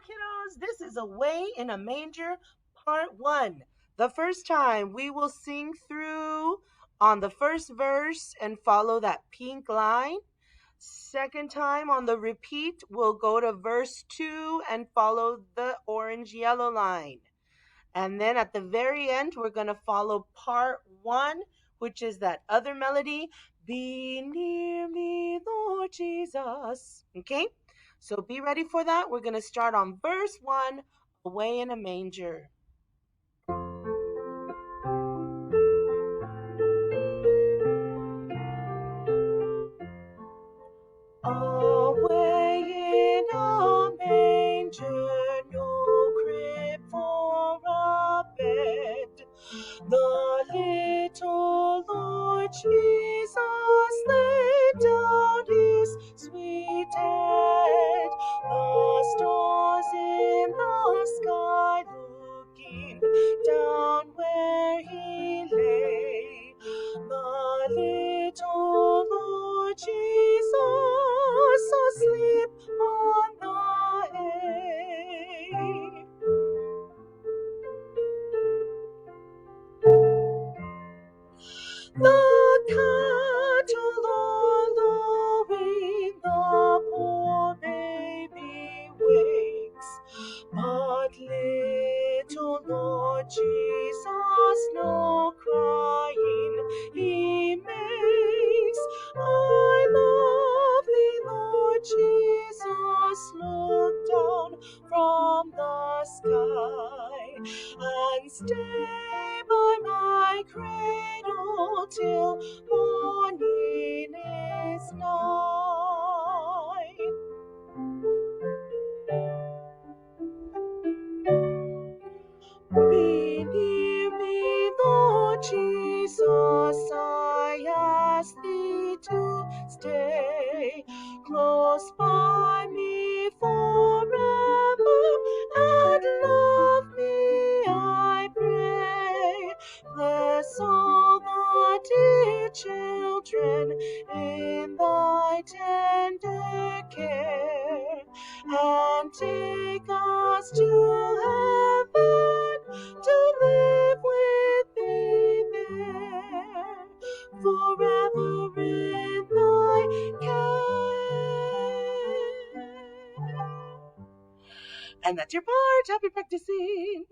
kiddos. This is Away in a Manger, part 1. The first time we will sing through on the first verse and follow that pink line. Second time on the repeat, we'll go to verse 2 and follow the orange-yellow line. And then at the very end, we're going to follow part 1, which is that other melody, Be Near Me, Lord Jesus. Okay? So be ready for that. We're going to start on verse 1, Away in a Manger. Away in a manger, no crib for a bed, the little Lord Jesus laid down his sweet head. The stars in the sky looking down where he lay. The little Lord Jesus asleep on the hay. The cattle are lowing, the poor baby wakes, but little Lord Jesus no crying he makes. I love thee, Lord Jesus, look down from the sky and stay by my cradle till morning is nigh. Be near me, Lord Jesus, I ask thee to stay close by me forever and love me, I pray. Bless all the dear children in thy tender care, and take us to heaven to live with thee there, forever in thy care. And that's your part. Happy practicing.